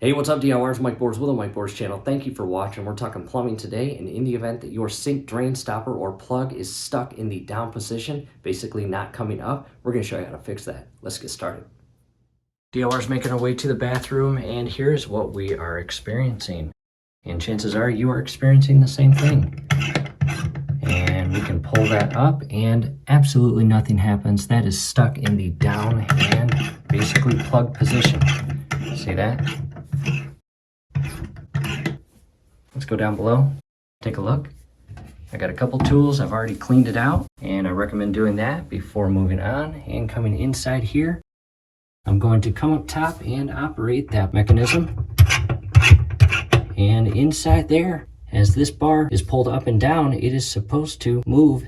Hey, what's up, DIYers? Mike Boers with the Mike Boers channel. Thank you for watching. We're talking plumbing today, and in the event that your sink drain stopper or plug is stuck in the down position, basically not coming up, we're going to show you how to fix that. Let's get started. DIYers making our way to the bathroom, and here's what we are experiencing. And chances are you are experiencing the same thing. And we can pull that up, and absolutely nothing happens. That is stuck in the down and basically plug position. See that? Let's go down below, take a look. I got a couple tools, I've already cleaned it out, and I recommend doing that before moving on. And coming inside here, I'm going to come up top and operate that mechanism. And inside there, as this bar is pulled up and down, it is supposed to move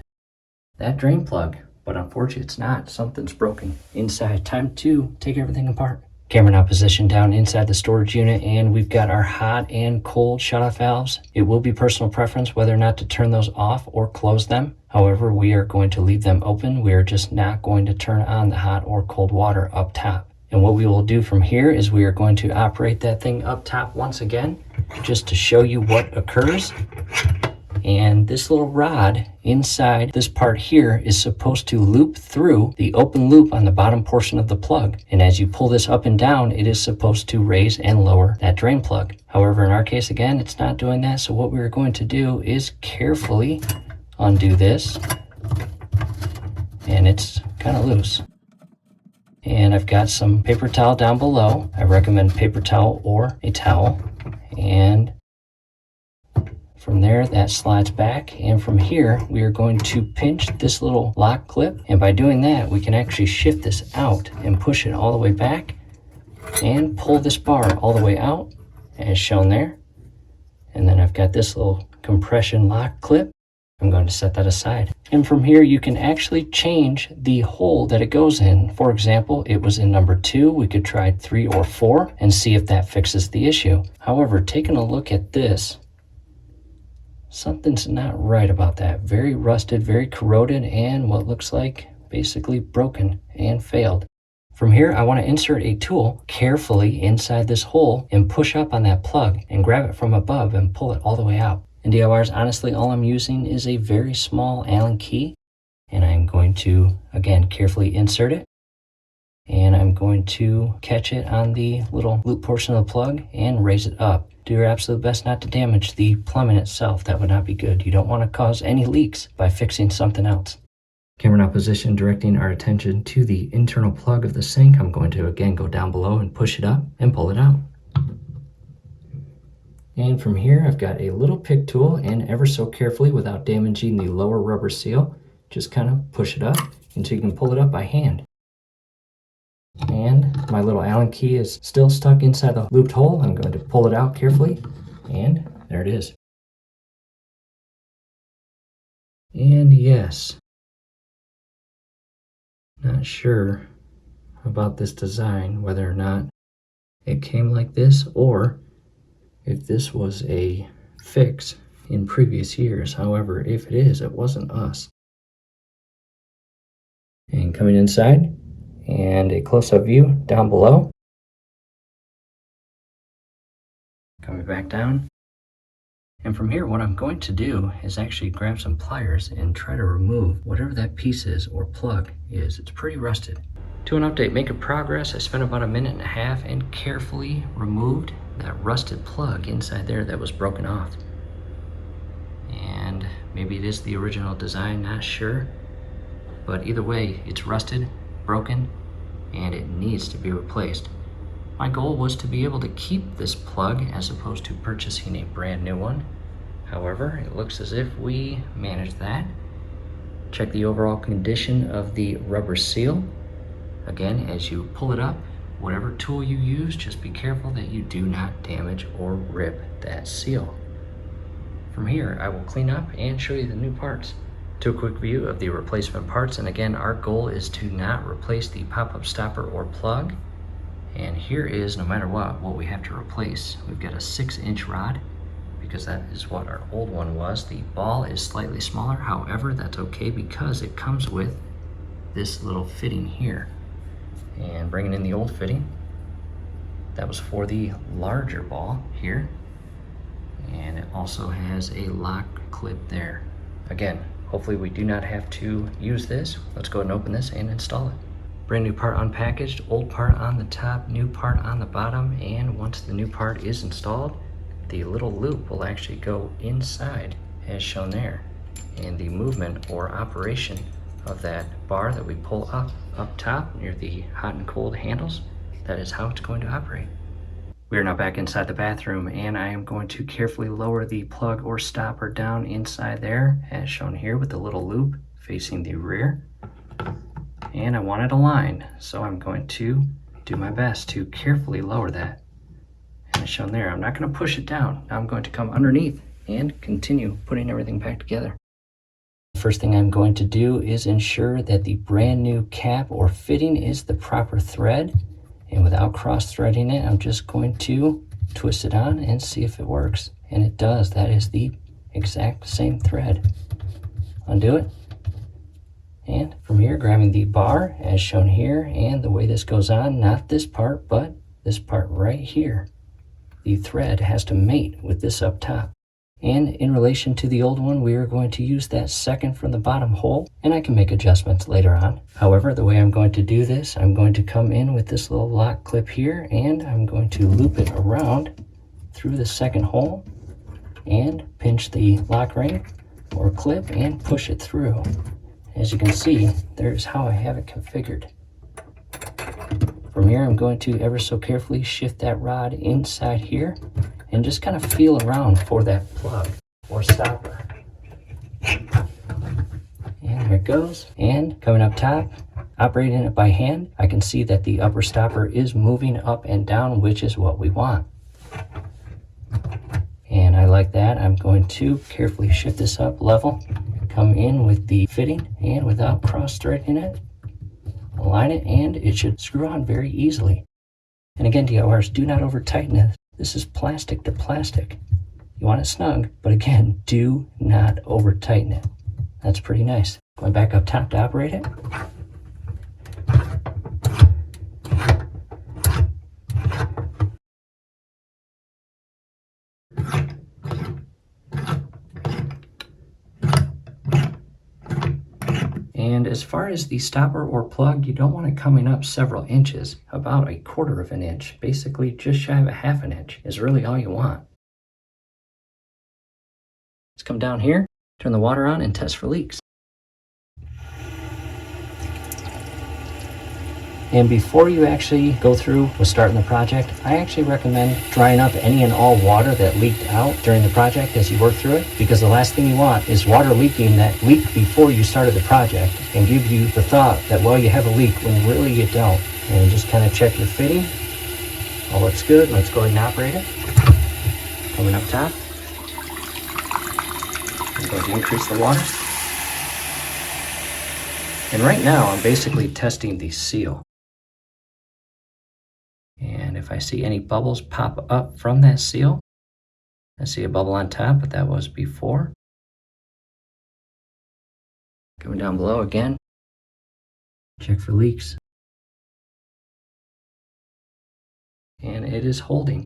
that drain plug, but unfortunately it's not. Something's broken inside. Time to take everything apart. Camera now positioned down inside the storage unit, and we've got our hot and cold shutoff valves. It will be personal preference whether or not to turn those off or close them. However, we are going to leave them open. We are just not going to turn on the hot or cold water up top. And what we will do from here is we are going to operate that thing up top once again, just to show you what occurs. And this little rod inside this part here is supposed to loop through the open loop on the bottom portion of the plug. And as you pull this up and down, it is supposed to raise and lower that drain plug. However, in our case, again, it's not doing that. So what we're going to do is carefully undo this. And it's kind of loose. And I've got some paper towel down below. I recommend paper towel or a towel. And from there, that slides back, and from here, we are going to pinch this little lock clip, and by doing that, we can actually shift this out and push it all the way back, and pull this bar all the way out, as shown there. And then I've got this little compression lock clip. I'm going to set that aside. And from here, you can actually change the hole that it goes in. For example, it was in number 2. We could try 3 or 4 and see if that fixes the issue. However, taking a look at this, something's not right about that. Very rusted, very corroded, and what looks like basically broken and failed. From here, I want to insert a tool carefully inside this hole and push up on that plug and grab it from above and pull it all the way out. And DIYers, honestly, all I'm using is a very small Allen key, and I'm going to, again, carefully insert it. And I'm going to catch it on the little loop portion of the plug and raise it up. Do your absolute best not to damage the plumbing itself. That would not be good. You don't want to cause any leaks by fixing something else. Camera now position, directing our attention to the internal plug of the sink. I'm going to again go down below and push it up and pull it out. And from here, I've got a little pick tool, and ever so carefully, without damaging the lower rubber seal, just kind of push it up until you can pull it up by hand. And my little Allen key is still stuck inside the looped hole. I'm going to pull it out carefully, and there it is. And yes, not sure about this design, whether or not it came like this or if this was a fix in previous years. However, if it is, it wasn't us. And coming inside, and a close-up view down below. Coming back down. And from here, what I'm going to do is actually grab some pliers and try to remove whatever that piece is or plug is. It's pretty rusted. To an update, making progress. I spent about 1.5 minutes and carefully removed that rusted plug inside there that was broken off. And maybe it is the original design, not sure. But either way, it's rusted, broken, and it needs to be replaced. My goal was to be able to keep this plug as opposed to purchasing a brand new one. However, it looks as if we managed that. Check the overall condition of the rubber seal. Again, as you pull it up, whatever tool you use, just be careful that you do not damage or rip that seal. From here, I will clean up and show you the new parts. To a quick view of the replacement parts, and again, our goal is to not replace the pop-up stopper or plug. And here is, no matter what we have to replace. We've got a 6-inch rod, because that is what our old one was. The ball is slightly smaller, however, that's okay because it comes with this little fitting here. And bringing in the old fitting, That was for the larger ball here. And it also has a lock clip there. Again, hopefully we do not have to use this. Let's go ahead and open this and install it. Brand new part unpackaged, old part on the top, new part on the bottom, and once the new part is installed, the little loop will actually go inside as shown there. And the movement or operation of that bar that we pull up top near the hot and cold handles, that is how it's going to operate. We are now back inside the bathroom, and I am going to carefully lower the plug or stopper down inside there as shown here with the little loop facing the rear. And I want it aligned, so I'm going to do my best to carefully lower that. And as shown there, I'm not going to push it down. Now I'm going to come underneath and continue putting everything back together. The first thing I'm going to do is ensure that the brand new cap or fitting is the proper thread. And without cross-threading it, I'm just going to twist it on and see if it works. And it does. That is the exact same thread. Undo it. And from here, grabbing the bar as shown here, and the way this goes on, not this part, but this part right here. The thread has to mate with this up top. And in relation to the old one, we are going to use that second from the bottom hole, and I can make adjustments later on. However, the way I'm going to do this, I'm going to come in with this little lock clip here, and I'm going to loop it around through the second hole and pinch the lock ring or clip and push it through. As you can see, there's how I have it configured. From here, I'm going to ever so carefully shift that rod inside here and just kind of feel around for that plug or stopper. And there it goes. And coming up top, operating it by hand, I can see that the upper stopper is moving up and down, which is what we want. And I like that. I'm going to carefully shift this up level, come in with the fitting, and without cross-threading it, align it, and it should screw on very easily. And again, DIYers, do not over tighten it. This is plastic to plastic. You want it snug, but again, do not over tighten it. That's pretty nice. Going back up top to operate it. And as far as the stopper or plug, you don't want it coming up several inches, about 1/4 of an inch. Basically, just shy of 1/2 an inch is really all you want. Let's come down here, turn the water on, and test for leaks. And before you actually go through with starting the project, I actually recommend drying up any and all water that leaked out during the project as you work through it, because the last thing you want is water leaking that leaked before you started the project and give you the thought that, well, you have a leak when really you don't. And just kind of check your fitting. All looks good. Let's go ahead and operate it. Coming up top. I'm going to increase the water. And right now, I'm basically testing the seal. And if I see any bubbles pop up from that seal, I see a bubble on top, but that was before. Going down below again, check for leaks. And it is holding.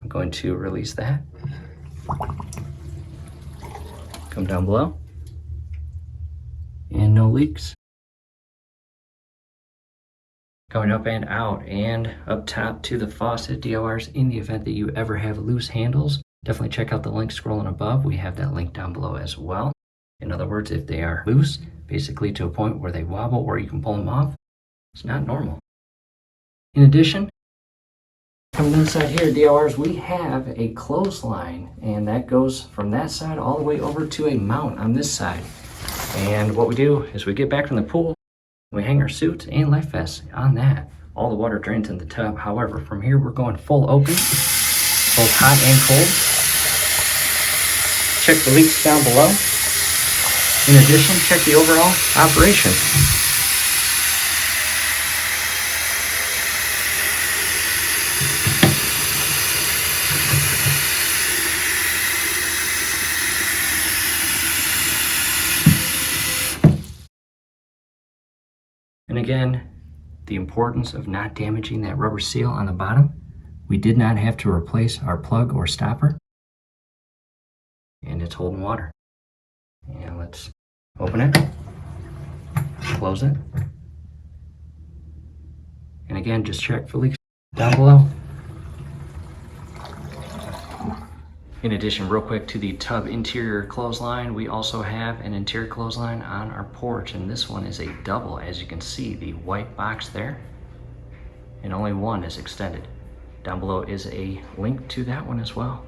I'm going to release that. Come down below. And no leaks. Going up and out and up top to the faucet, DIYers, in the event that you ever have loose handles, definitely check out the link scrolling above. We have that link down below as well. In other words, if they are loose, basically to a point where they wobble or you can pull them off, it's not normal. In addition, coming inside here, DIYers, we have a clothesline, and that goes from that side all the way over to a mount on this side. And what we do is we get back from the pool, we hang our suits and life vests on that. All the water drains in the tub. However, from here, we're going full open, both hot and cold. Check the leaks down below. In addition, check the overall operation. And again, the importance of not damaging that rubber seal on the bottom. We did not have to replace our plug or stopper, and it's holding water. And let's open it, close it, and again, just check for leaks down below. In addition, real quick, to the tub interior clothesline, we also have an interior clothesline on our porch, and this one is a double. As you can see, the white box there, and only one is extended. Down below is a link to that one as well.